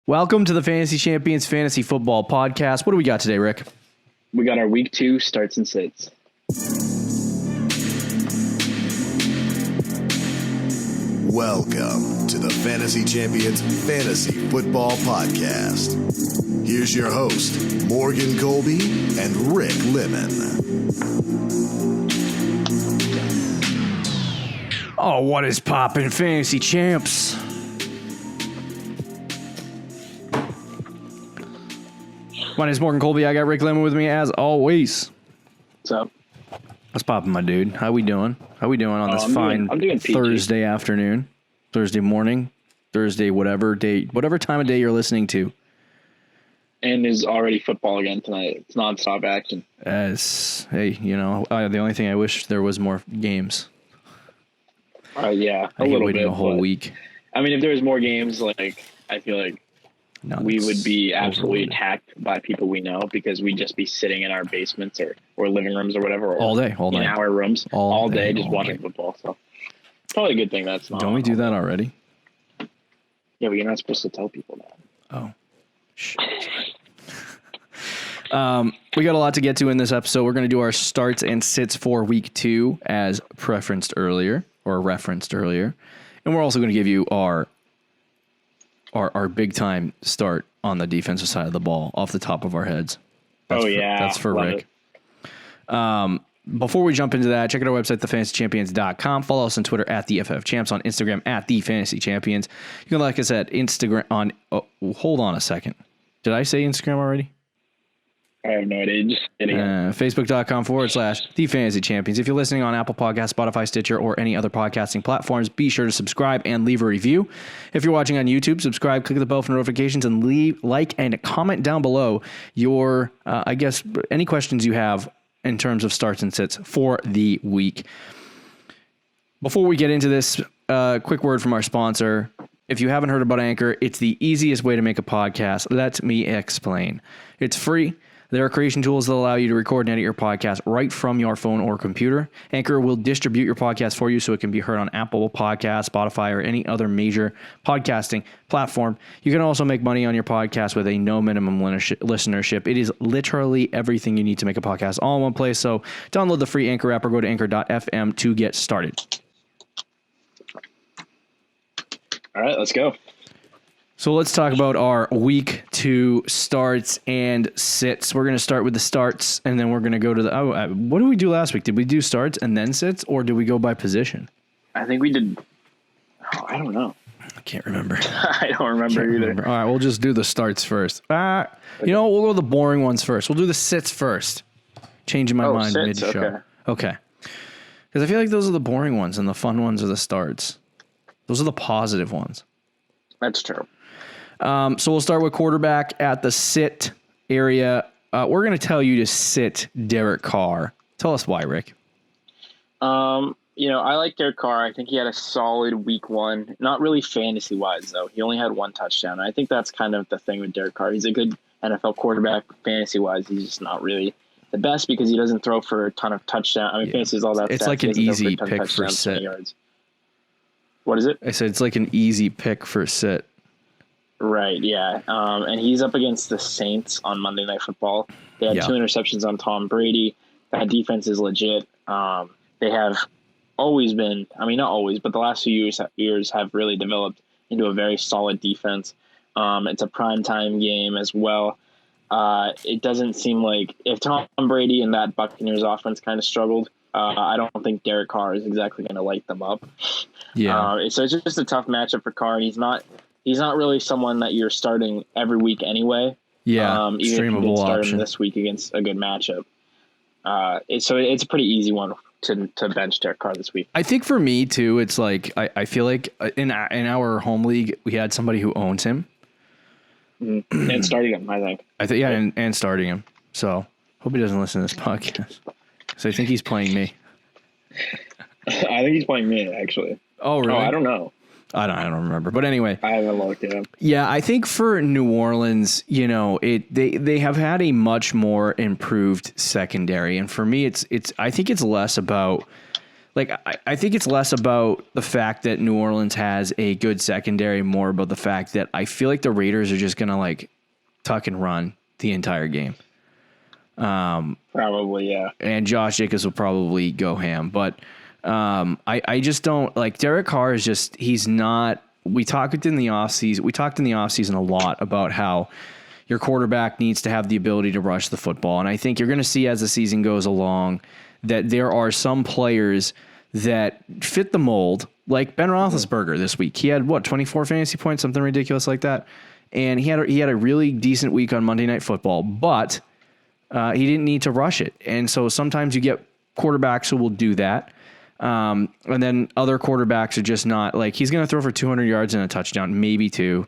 Welcome to the Fantasy Champions Fantasy Football Podcast. What do we got today, Rick? We got our week 2 starts and sits. Welcome to the Fantasy Champions Fantasy Football Podcast. Here's your host, Morgan Colby and Rick Lemon. Oh, what is poppin', Fantasy Champs? My name is Morgan Colby. I got Rick Lemon with me as always. What's up? What's poppin', my dude? How we doing? How we doing on this I'm doing Thursday afternoon, Thursday morning, Thursday whatever time of day you're listening to? And there's already football again tonight. It's nonstop action. The only thing I wish there was more games. Yeah, I hate waiting a whole week. I mean, if there was more games, I feel like we would be absolutely attacked by people we know because we'd just be sitting in our basements or living rooms or whatever. Or all day. In our rooms. All day just watching football. So it's probably a good thing that's not. Don't we do that already? Yeah, but you're not supposed to tell people that. Oh, shit. We got a lot to get to in this episode. We're going to do our starts and sits for week 2 as referenced earlier. And we're also going to give you our big time start on the defensive side of the ball off the top of our heads. That's for Rick. Before we jump into that, check out our website, thefantasychampions.com. Follow us on Twitter at the FFChamps, on Instagram at the Fantasy Champions. You can like us at Instagram on. Oh, hold on a second. Did I say Instagram already? I have no idea. Just Facebook.com/The Fantasy Champions. If you're listening on Apple Podcasts, Spotify, Stitcher, or any other podcasting platforms, be sure to subscribe and leave a review. If you're watching on YouTube, subscribe, click the bell for notifications, and leave like and comment down below your, any questions you have in terms of starts and sits for the week. Before we get into this, quick word from our sponsor. If you haven't heard about Anchor, it's the easiest way to make a podcast. Let me explain. It's free. There are creation tools that allow you to record and edit your podcast right from your phone or computer. Anchor will distribute your podcast for you so it can be heard on Apple Podcasts, Spotify, or any other major podcasting platform. You can also make money on your podcast with a no minimum listenership. It is literally everything you need to make a podcast all in one place. So download the free Anchor app or go to anchor.fm to get started. all right, let's go. So let's talk about our week 2 starts and sits. We're going to start with the starts, and then we're going to go to the... what did we do last week? Did we do starts and then sits, or did we go by position? I think we did... I don't know. I can't remember. I don't remember either. All right, we'll just do the starts first. We'll go with the boring ones first. We'll do the sits first. Changing my mind mid-show. Okay. Because I feel like those are the boring ones, and the fun ones are the starts. Those are the positive ones. That's true. So we'll start with quarterback at the sit area. We're going to tell you to sit Derek Carr. Tell us why, Rick. I like Derek Carr. I think he had a solid week 1. Not really fantasy-wise, though. He only had 1 touchdown. I think that's kind of the thing with Derek Carr. He's a good NFL quarterback. Fantasy-wise, he's just not really the best because he doesn't throw for a ton of touchdowns. I mean, fantasy is all that. It's like an easy pick for sit. What is it? I said it's like an easy pick for sit. Right, yeah. And he's up against the Saints on Monday Night Football. They had 2 interceptions on Tom Brady. That defense is legit. They have always been, not always, but the last few years have really developed into a very solid defense. It's a primetime game as well. It doesn't seem like if Tom Brady and that Buccaneers offense kind of struggled, I don't think Derek Carr is exactly going to light them up. Yeah. So it's just a tough matchup for Carr, and he's not really someone that you're starting every week anyway. Yeah, even if you did start him this week against a good matchup. So it's a pretty easy one to bench Derek Carr this week. I think for me too, it's like I feel like in our home league we had somebody who owns him and starting him. I think. And starting him. So hope he doesn't listen to this podcast. So I think he's playing me. I think he's playing me actually. Oh really? Oh, I don't know. I don't remember. But anyway. I haven't looked at him. Yeah, I think for New Orleans, they have had a much more improved secondary. And for me, I think it's less about like, I think it's less about the fact that New Orleans has a good secondary, more about the fact that I feel like the Raiders are just going to like tuck and run the entire game. Probably, yeah. And Josh Jacobs will probably go ham. But I just don't like Derek Carr is just, he's not, we talked in the offseason a lot about how your quarterback needs to have the ability to rush the football. And I think you're going to see as the season goes along that there are some players that fit the mold, like Ben Roethlisberger this week. He had 24 fantasy points, something ridiculous like that. And he had a really decent week on Monday Night Football, but he didn't need to rush it. And so sometimes you get quarterbacks who will do that. And then other quarterbacks are just not like, he's going to throw for 200 yards and a touchdown, maybe 2.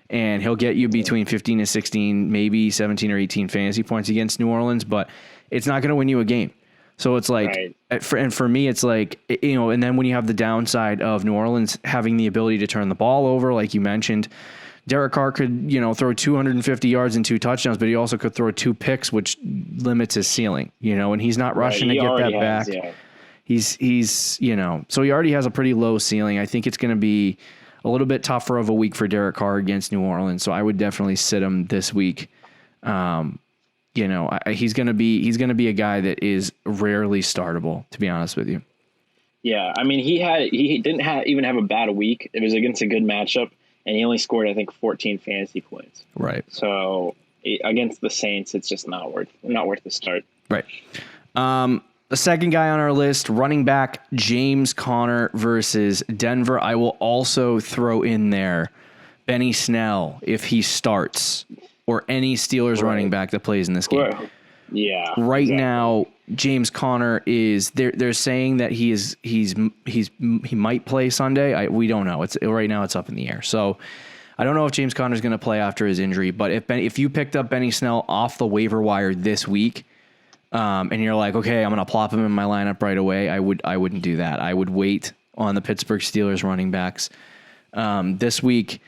And he'll get you between 15 and 16, maybe 17 or 18 fantasy points against New Orleans, but it's not going to win you a game. So it's like, for me, it's like, you know, and then when you have the downside of New Orleans having the ability to turn the ball over, like you mentioned, Derek Carr could, you know, throw 250 yards and 2 touchdowns, but he also could throw 2 picks, which limits his ceiling, you know, and he's not rushing to get that back. Yeah. He's, you know, so he already has a pretty low ceiling. I think it's going to be a little bit tougher of a week for Derek Carr against New Orleans. So I would definitely sit him this week. You know, he's going to be a guy that is rarely startable, to be honest with you. Yeah. I mean, he didn't even have a bad week. It was against a good matchup and he only scored, I think, 14 fantasy points. Right. So against the Saints, it's just not worth the start. Right. The second guy on our list, running back James Conner versus Denver. I will also throw in there Benny Snell if he starts, or any Steelers running back that plays in this game. Yeah. Right now, James Conner is they're saying that he might play Sunday. We don't know. Right now it's up in the air. So I don't know if James Conner is going to play after his injury. But if you picked up Benny Snell off the waiver wire this week, and you're like, okay, I'm going to plop him in my lineup right away, I wouldn't do that. I would wait on the Pittsburgh Steelers running backs. This week,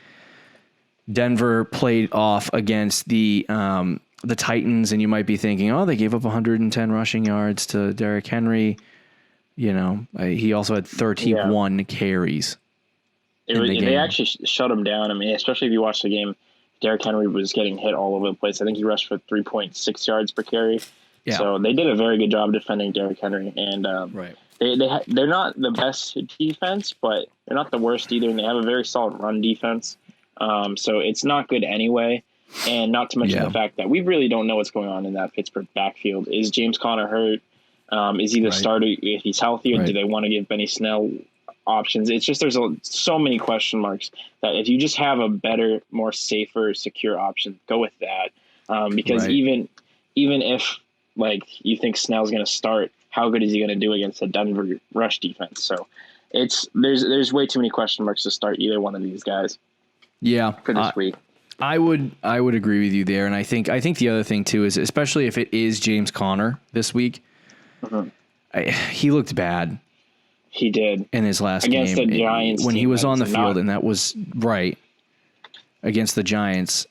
Denver played off against the Titans, and you might be thinking, oh, they gave up 110 rushing yards to Derrick Henry. You know, he also had 31 carries. They actually shut him down. I mean, especially if you watch the game, Derrick Henry was getting hit all over the place. I think he rushed for 3.6 yards per carry. Yeah. So they did a very good job defending Derrick Henry, and they're not the best defense, but they're not the worst either, and they have a very solid run defense. So it's not good anyway, and not to mention the fact that we really don't know what's going on in that Pittsburgh backfield. Is James Conner hurt? Is he the starter if he's healthy, or do they want to give Benny Snell options? It's just there's so many question marks that if you just have a better, more safer, secure option, go with that. Because even if like you think Snell's going to start, how good is he going to do against a Denver rush defense? So there's way too many question marks to start either one of these guys. Yeah, for this week. I would agree with you there, and I think the other thing too is, especially if it is James Conner this week, he looked bad. He did in his last against game the Giants when he was on the field, and that was right against the Giants.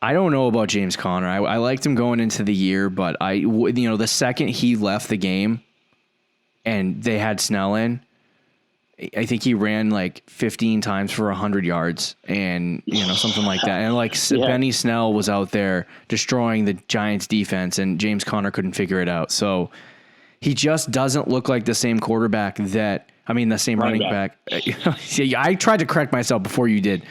I don't know about James Conner. I liked him going into the year, but the second he left the game and they had Snell in, I think he ran like 15 times for 100 yards and, something like that. And Benny Snell was out there destroying the Giants defense, and James Conner couldn't figure it out. So he just doesn't look like the same quarterback the same running back. I tried to correct myself before you did.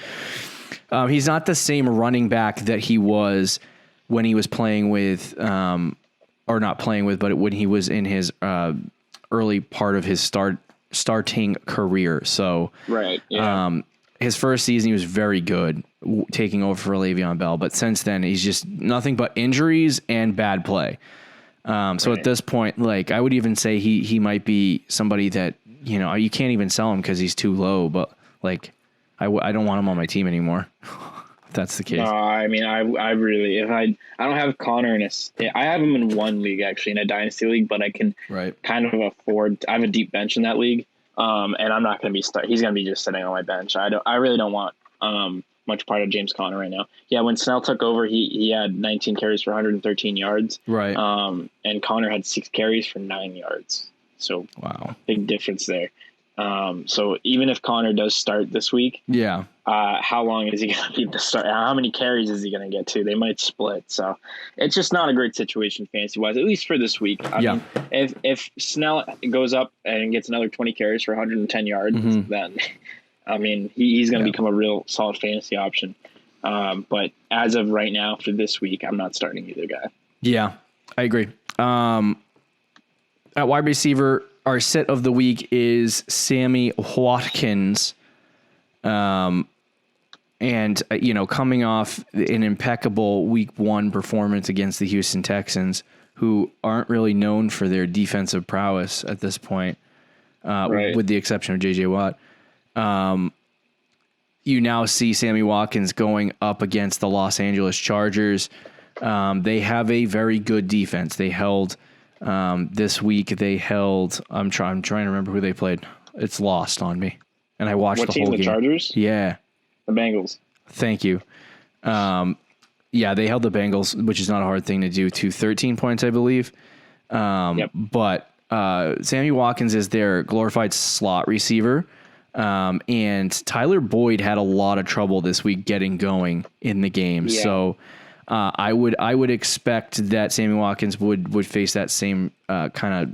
He's not the same running back that he was when he was playing with, or not playing with, but when he was in his early part of his starting career. So, his first season he was very good, taking over for Le'Veon Bell. But since then, he's just nothing but injuries and bad play. So at this point, I would even say he might be somebody that you can't even sell him because he's too low. But I don't want him on my team anymore. If that's the case. No, I mean, I really, if I don't have Connor I have him in one league actually, in a dynasty league, but I can kind of afford. I have a deep bench in that league, and I'm not going to be he's going to be just sitting on my bench. I really don't want much part of James Conner right now. Yeah, when Snell took over, he had 19 carries for 113 yards. Right. And Conner had 6 carries for 9 yards. So wow, big difference there. So even if Conner does start this week, how long is he going to be the start? How many carries is he going to get to? They might split. So it's just not a great situation fantasy wise, at least for this week. I mean, if Snell goes up and gets another 20 carries for 110 yards, then I mean, he's going to become a real solid fantasy option. But as of right now for this week, I'm not starting either guy. Yeah, I agree. At wide receiver, our sit of the week is Sammy Watkins. And, coming off an impeccable week 1 performance against the Houston Texans, who aren't really known for their defensive prowess at this point, with the exception of J.J. Watt. You now see Sammy Watkins going up against the Los Angeles Chargers. They have a very good defense. They held this week. I'm trying to remember who they played. It's lost on me, and I watched the whole game. The Chargers? Yeah, the Bengals. Thank you. They held the Bengals, which is not a hard thing to do, to 13 points, I believe. But Sammy Watkins is their glorified slot receiver. And Tyler Boyd had a lot of trouble this week getting going in the game. Yeah. So I would expect that Sammy Watkins would face that same kind of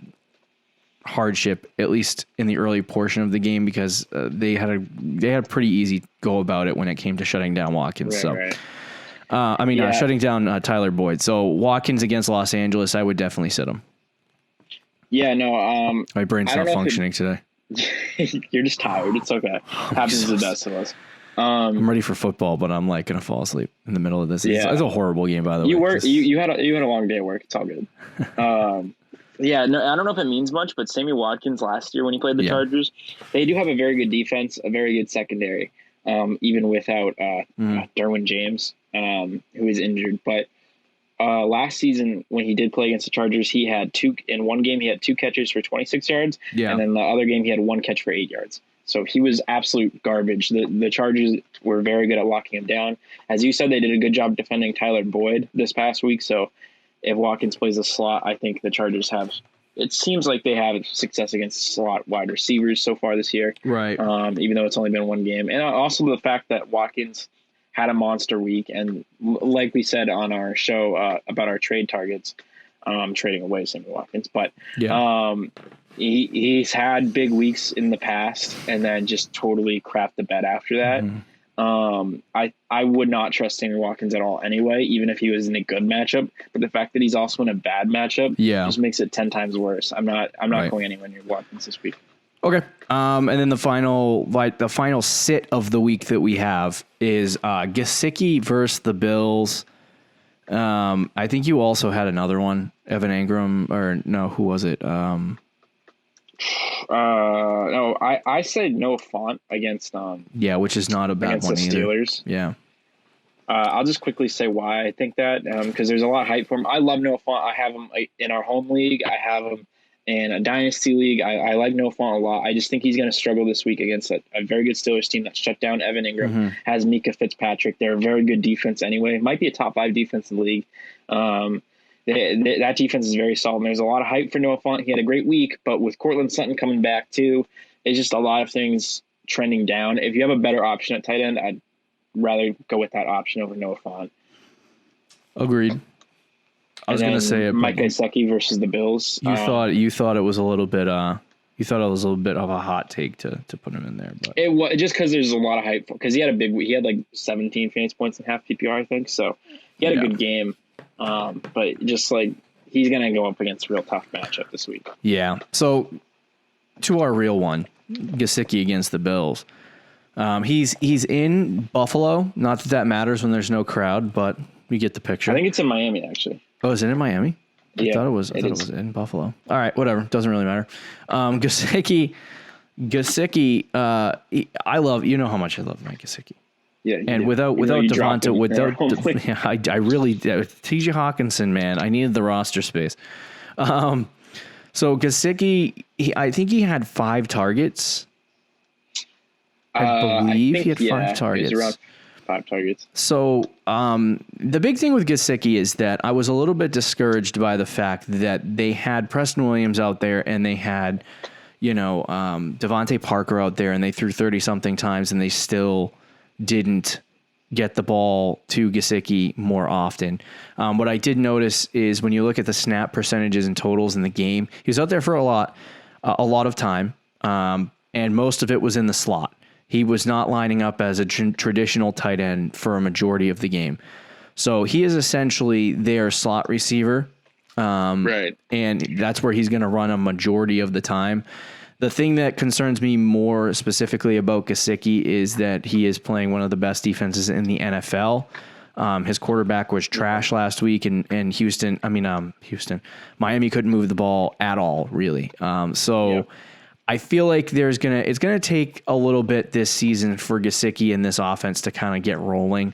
hardship, at least in the early portion of the game, because they had a pretty easy go about it when it came to shutting down Watkins. Shutting down Tyler Boyd. So Watkins against Los Angeles, I would definitely sit him. Yeah, no. My brain's not functioning today. You're just tired. It's okay. Happens to the best of us. I'm ready for football, but I'm like gonna fall asleep in the middle of this. It's a horrible game, by the way. You had a long day at work. It's all good. I don't know if it means much, but Sammy Watkins last year when he played the Chargers, they do have a very good defense, a very good secondary, even without Derwin James, who is injured. But last season when he did play against the Chargers, he had 2 catches for 26 yards, and then the other game he had 1 catch for 8 yards. So he was absolute garbage. The Chargers were very good at locking him down. As you said, they did a good job defending Tyler Boyd this past week. So if Watkins plays a slot, I think the Chargers it seems like they have success against slot wide receivers so far this year. Right. Even though it's only been 1 game. And also the fact that Watkins had a monster week. And like we said on our show about our trade targets, trading away Sammy Watkins. But he's had big weeks in the past and then just totally crapped the bed after that. I would not trust Sammy Watkins at all anyway, even if he was in a good matchup. But the fact that he's also in a bad matchup just makes it 10 times worse. I'm not going anywhere near Watkins this week. Okay. And then the final sit of the week that we have is Gesicki versus the Bills. I think you also had another one, Evan Ingram, or no, who was it? No, I said Noah Fant against which is not a bad one the either. Steelers. Yeah. I'll just quickly say why I think that, because there's a lot of hype for him. I love Noah Fant. I have him in our home league. I have him in a dynasty league. I like Noah Fant a lot. I just think he's going to struggle this week against a very good Steelers team that shut down Evan Ingram, has Mika Fitzpatrick. They're a very good defense anyway. Might be a top 5 defense in the league. That defense is very solid. And there's a lot of hype for Noah Fant. He had a great week, but with Cortland Sutton coming back too, it's just a lot of things trending down. If you have a better option at tight end, I'd rather go with that option over Noah Fant. Agreed. I was going to say it. Mike Gesicki versus the Bills. You thought it was a little bit. You thought it was a little bit of a hot take to put him in there, but it was just because there's a lot of hype because he had a big week. He had like 17 fantasy points in half PPR, I think. So he had a good game. But just like he's going to go up against a real tough matchup this week. Yeah. So to our real one, Gesicki against the Bills. He's in Buffalo. Not that matters when there's no crowd, but we get the picture. I think it's in Miami, actually. Oh, is it in Miami? I thought it was in Buffalo. All right, whatever. Doesn't really matter. Gesicki, I love, you know how much I love Mike Gesicki. Yeah, and without Devonte, I really T.J. Hawkinson, man, I needed the roster space. So Gesicki, I think he had 5 targets. I believe he had 5 targets. 5 targets. So the big thing with Gesicki is that I was a little bit discouraged by the fact that they had Preston Williams out there and they had, Devonte Parker out there, and they threw 30-something times, and they still didn't get the ball to Gesicki more often. What I did notice is when you look at the snap percentages and totals in the game, he was out there for a lot of time, and most of it was in the slot. He was not lining up as a traditional tight end for a majority of the game. So he is essentially their slot receiver. Right. And that's where he's going to run a majority of the time. The thing that concerns me more specifically about Gesicki is that he is playing one of the best defenses in the NFL. His quarterback was trash last week, and Miami couldn't move the ball at all, really. I feel like it's gonna take a little bit this season for Gesicki and this offense to kind of get rolling,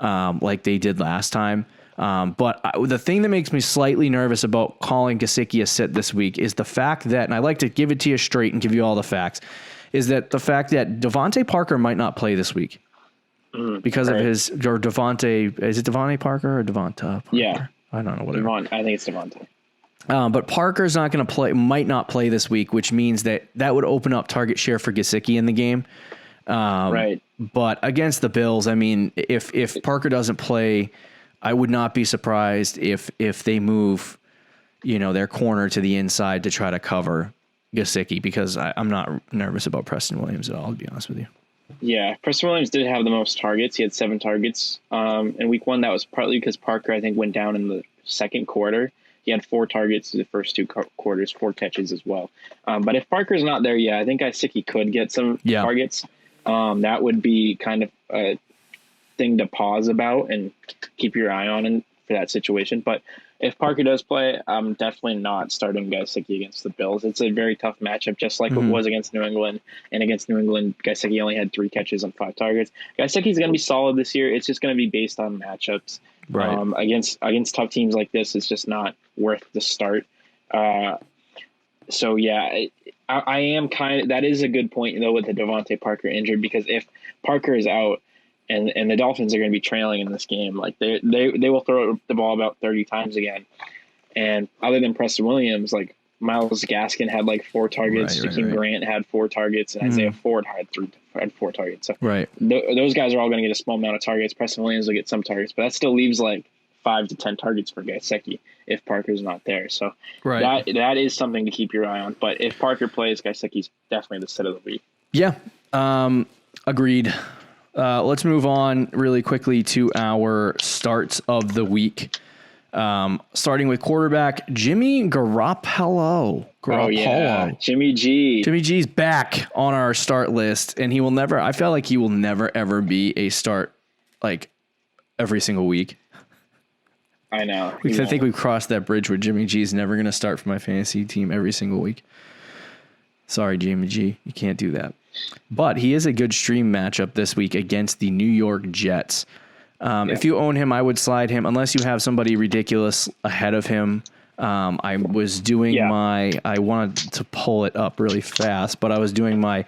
like they did last time. But the thing that makes me slightly nervous about calling Gesicki a sit this week is the fact that, and I like to give it to you straight and give you all the facts, is that the fact that Devonte Parker might not play this week because of is it Devonte Parker or Devonta Parker? Yeah. I don't know. Whatever. I think it's Devonte. But Parker's not going to play, might not play this week, which means that would open up target share for Gesicki in the game. Right. But against the Bills, I mean, if Parker doesn't play, I would not be surprised if they move, their corner to the inside to try to cover Gesicki, because I'm not nervous about Preston Williams at all, to be honest with you. Yeah, Preston Williams did have the most targets. He had 7 targets. In week 1, that was partly because Parker, I think, went down in the second quarter. He had 4 targets in the first 2 quarters, 4 catches as well. But if Parker's not there, I think Gesicki could get some targets. That would be kind of a thing to pause about and keep your eye on for that situation. But if Parker does play, I'm definitely not starting Gesicki against the Bills. It's a very tough matchup, just like it was against New England. And against New England, Gesicki only had 3 catches on 5 targets. Gesicki's going to be solid this year. It's just going to be based on matchups. Right. Against tough teams like this, it's just not worth the start. I am that is a good point though with the Devonte Parker injured, because if Parker is out and the Dolphins are going to be trailing in this game, like they will throw the ball about 30 times again. And other than Preston Williams, like Myles Gaskin had like 4 targets, Jakeem Grant had 4 targets, and Isaiah Ford had 4 targets. So those guys are all going to get a small amount of targets. Preston Williams will get some targets, but that still leaves like 5 to 10 targets for Gesicki if Parker's not there. So that is something to keep your eye on. But if Parker plays, Gesicki's definitely the sit of the week. Yeah, agreed. Let's move on really quickly to our starts of the week. Starting with quarterback Jimmy Garoppolo. Oh yeah, Jimmy G. Jimmy G's back on our start list, and I feel like he will never ever be a start like every single week. I know. I think we've crossed that bridge where Jimmy G is never going to start for my fantasy team every single week. Sorry, Jimmy G, you can't do that. But he is a good stream matchup this week against the New York Jets. If you own him, I would slide him unless you have somebody ridiculous ahead of him. I was doing I wanted to pull it up really fast, but I was doing my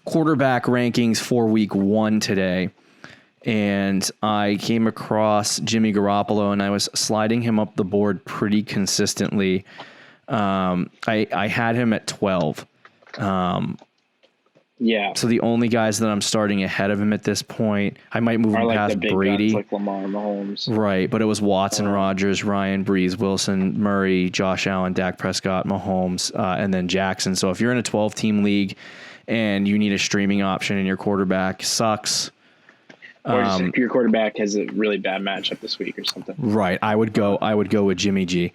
quarterback rankings for week 1 today. And I came across Jimmy Garoppolo, and I was sliding him up the board pretty consistently. I had him at 12. So the only guys that I'm starting ahead of him at this point, I might move him past Brady. Guns like Lamar, Mahomes. Right, but it was Watson, Rodgers, Ryan, Breeze, Wilson, Murray, Josh Allen, Dak Prescott, Mahomes, and then Jackson. So if you're in a 12-team league and you need a streaming option and your quarterback sucks, or just if your quarterback has a really bad matchup this week or something. Right, I would go with Jimmy G.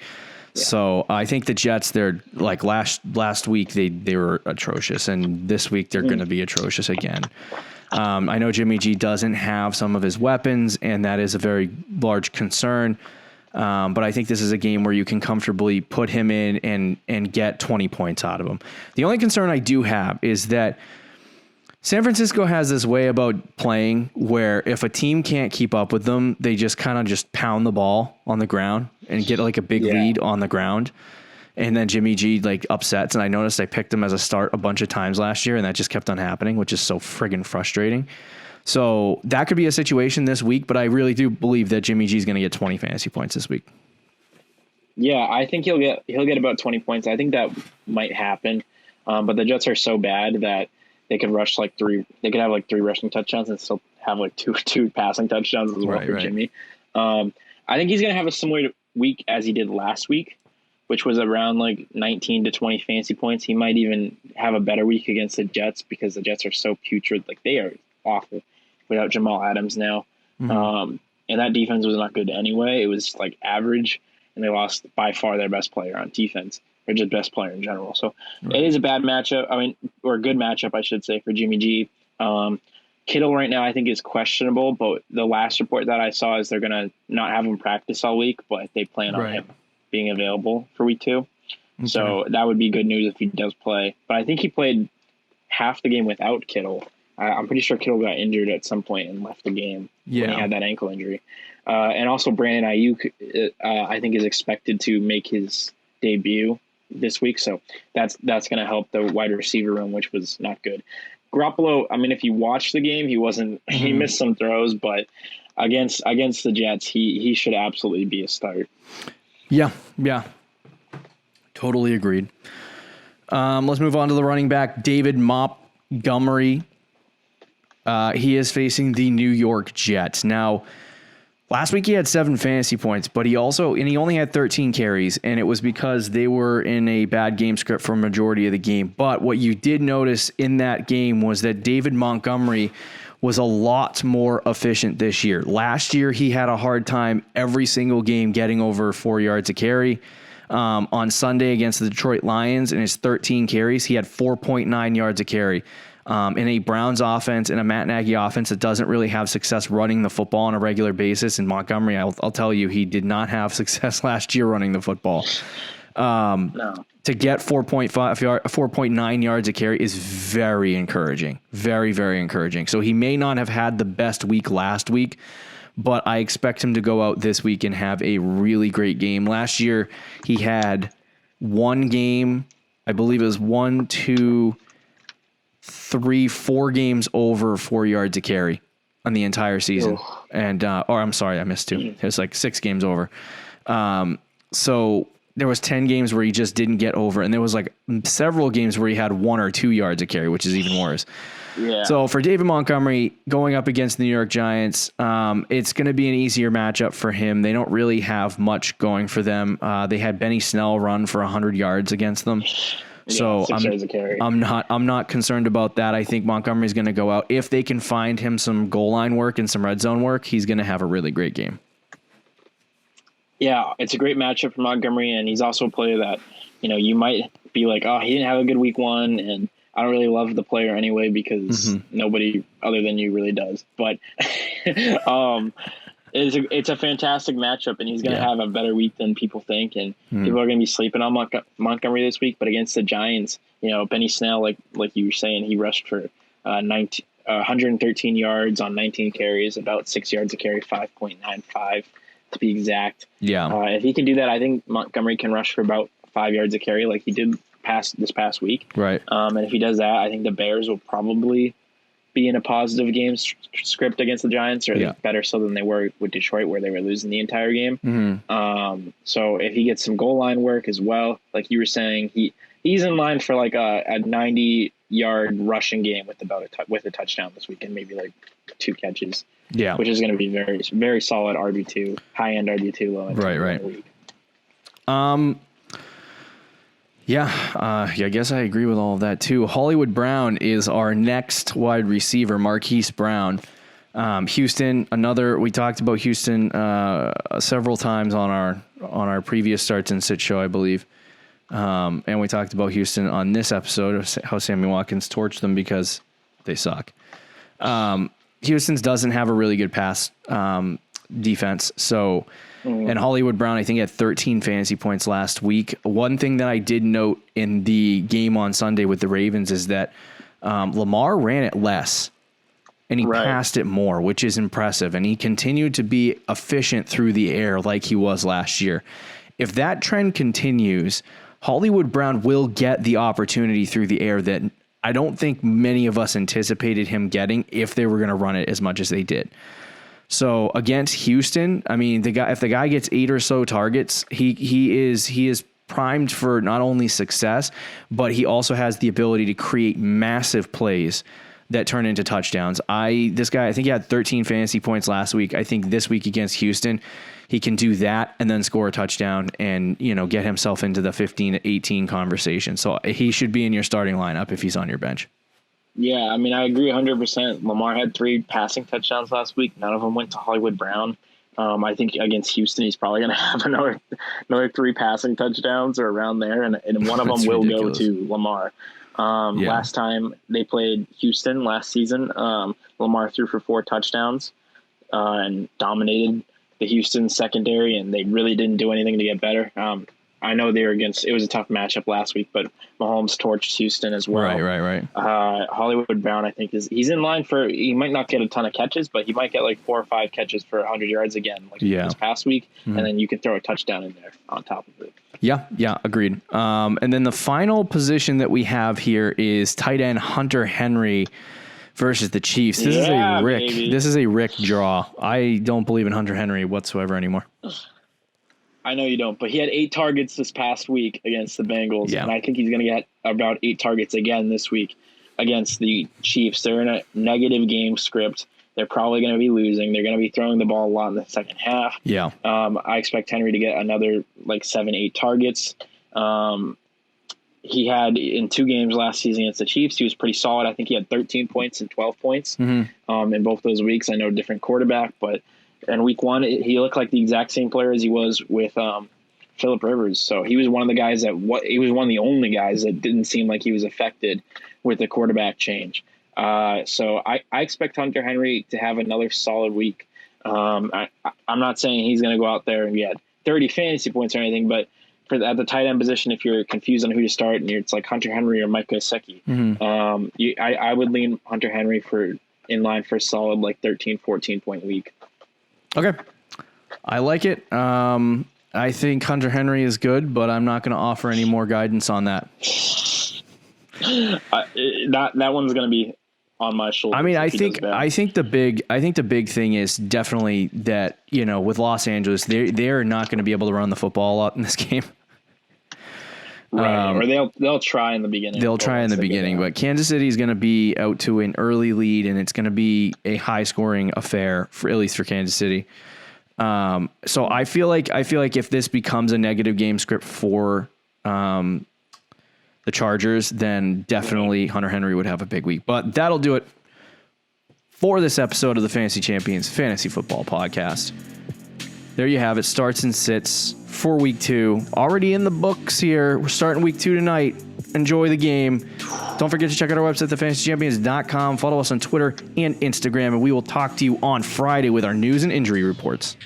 Yeah. So I think the Jets, they're like last week they were atrocious, and this week they're going to be atrocious again. I know Jimmy G doesn't have some of his weapons, and that is a very large concern. But I think this is a game where you can comfortably put him in and get 20 points out of him. The only concern I do have is that San Francisco has this way about playing where if a team can't keep up with them, they just kind of just pound the ball on the ground and get like a big lead on the ground. And then Jimmy G like upsets. And I noticed I picked him as a start a bunch of times last year, and that just kept on happening, which is so friggin' frustrating. So that could be a situation this week, but I really do believe that Jimmy G is going to get 20 fantasy points this week. Yeah, I think he'll get about 20 points. I think that might happen. But the Jets are so bad that they could rush three. They could have 3 rushing touchdowns and still have two passing touchdowns as well for Jimmy. I think he's going to have a similar week as he did last week, which was around 19 to 20 fantasy points. He might even have a better week against the Jets because the Jets are so putrid. They are awful without Jamal Adams now. Mm-hmm. And that defense was not good anyway. It was average, and they lost by far their best player on defense, or just best player in general. So It is a bad matchup. Or a good matchup, I should say, for Jimmy G. Kittle right now I think is questionable, but the last report that I saw is they're going to not have him practice all week, but they plan on him being available for week 2. Okay. So that would be good news if he does play. But I think he played half the game without Kittle. I'm pretty sure Kittle got injured at some point and left the game when he had that ankle injury. And also Brandon Ayuk, I think, is expected to make his debut this week. So that's going to help the wide receiver room, which was not good. Garoppolo, if you watch the game, he missed some throws, but against the Jets, he should absolutely be a start. Yeah. Totally agreed. Let's move on to the running back, David Montgomery. He is facing the New York Jets. Now, last week he had 7 fantasy points, but he only had 13 carries, and it was because they were in a bad game script for a majority of the game. But what you did notice in that game was that David Montgomery was a lot more efficient this year. Last year, he had a hard time every single game getting over 4 yards a carry. On Sunday against the Detroit Lions, in his 13 carries, he had 4.9 yards a carry. In a Browns offense, in a Matt Nagy offense that doesn't really have success running the football on a regular basis, and Montgomery, I'll tell you, he did not have success last year running the football. No. To get 4.9 yards a carry is very encouraging. Very, very encouraging. So he may not have had the best week last week, but I expect him to go out this week and have a really great game. Last year, he had one game, I believe it was 1, 2, 3, 4 games over 4 yards a carry on the entire season. Oh. And, I'm sorry, I missed 2. It was 6 games over. So there was 10 games where he just didn't get over, and there was several games where he had 1 or 2 yards a carry, which is even worse. Yeah. So for David Montgomery going up against the New York Giants, it's going to be an easier matchup for him. They don't really have much going for them. They had Benny Snell run for 100 yards against them. So I'm not concerned about that. I think Montgomery's going to go out. If they can find him some goal line work and some red zone work, he's going to have a really great game. Yeah, it's a great matchup for Montgomery, and he's also a player that, you might be like, oh, he didn't have a good week 1, and I don't really love the player anyway because nobody other than you really does. But it's a fantastic matchup, and he's going to have a better week than people think, and people are going to be sleeping on Montgomery this week. But against the Giants, Benny Snell, like you were saying, he rushed for 113 yards on 19 carries, about 6 yards a carry, 5.95 to be exact. Yeah. If he can do that, I think Montgomery can rush for about 5 yards a carry like he did this past week. Right. And if he does that, I think the Bears will probably be in a positive game script against the Giants, or better so than they were with Detroit, where they were losing the entire game. Mm-hmm. So if he gets some goal line work as well, like you were saying, he's in line for a 90-yard rushing game with with a touchdown this weekend, maybe 2 catches. Yeah, which is going to be very, very solid RB2, high end RB2, low end. Right. I guess I agree with all of that too. Hollywood Brown is our next wide receiver, Marquise Brown. Houston, we talked about Houston several times on our previous Starts and Sit show, I believe. And we talked about Houston on this episode of how Sammy Watkins torched them because they suck. Houston's doesn't have a really good pass defense. So, and Hollywood Brown, I think, had 13 fantasy points last week. One thing that I did note in the game on Sunday with the Ravens is that Lamar ran it less and he passed it more, which is impressive. And he continued to be efficient through the air like he was last year. If that trend continues, Hollywood Brown will get the opportunity through the air that I don't think many of us anticipated him getting if they were going to run it as much as they did. So against Houston, I mean, if the guy gets 8 or so targets, he is primed for not only success, but he also has the ability to create massive plays that turn into touchdowns. This guy, I think he had 13 fantasy points last week. I think this week against Houston, he can do that and then score a touchdown and, get himself into the 15 to 18 conversation. So he should be in your starting lineup if he's on your bench. Yeah, I mean, I agree 100%. Lamar had 3 passing touchdowns last week. None of them went to Hollywood Brown. I think against Houston, he's probably going to have another 3 passing touchdowns or around there, and one of them will ridiculous. Go to Lamar. Last time they played Houston last season, Lamar threw for 4 touchdowns and dominated the Houston secondary, and they really didn't do anything to get better. I know it was a tough matchup last week, but Mahomes torched Houston as well. Right. Hollywood Brown, I think, he's in line he might not get a ton of catches, but he might get like 4 or 5 catches for 100 yards again, this past week, and then you can throw a touchdown in there on top of it. Yeah, agreed. And then the final position that we have here is tight end Hunter Henry versus the Chiefs. This is a Rick draw. I don't believe in Hunter Henry whatsoever anymore. I know you don't, but he had 8 targets this past week against the Bengals, and I think he's going to get about 8 targets again this week against the Chiefs. They're in a negative game script. They're probably going to be losing. They're going to be throwing the ball a lot in the second half. Yeah. I expect Henry to get another 7-8 targets. He had in 2 games last season against the Chiefs, he was pretty solid. I think he had 13 points and 12 points in both those weeks. I know different quarterback, but in week 1, he looked like the exact same player as he was with Phillip Rivers. So he was one of the guys he was one of the only guys that didn't seem like he was affected with the quarterback change. So I expect Hunter Henry to have another solid week. I'm not saying he's going to go out there and get 30 fantasy points or anything, but at the tight end position, if you're confused on who to start and it's like Hunter Henry or Mike Gesicki, I would lean Hunter Henry in line for a solid 13, 14 point week. Okay. I like it. I think Hunter Henry is good, but I'm not going to offer any more guidance on that. That one's going to be on my shoulder. I mean, I think the big thing is definitely that, with Los Angeles, they're not going to be able to run the football a lot in this game. Right. Or they'll try in the beginning. But Kansas City is going to be out to an early lead, and it's going to be a high scoring affair at least for Kansas City. So I feel like if this becomes a negative game script for the Chargers, then definitely Hunter Henry would have a big week. But that'll do it for this episode of the Fantasy Champions Fantasy Football Podcast. There you have it. Starts and sits for week 2. Already in the books here. We're starting week 2 tonight. Enjoy the game. Don't forget to check out our website, thefantasychampions.com. Follow us on Twitter and Instagram, and we will talk to you on Friday with our news and injury reports.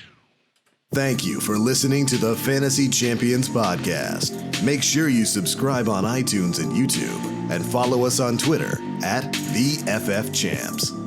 Thank you for listening to the Fantasy Champions Podcast. Make sure you subscribe on iTunes and YouTube, and follow us on Twitter @TheFFChamps.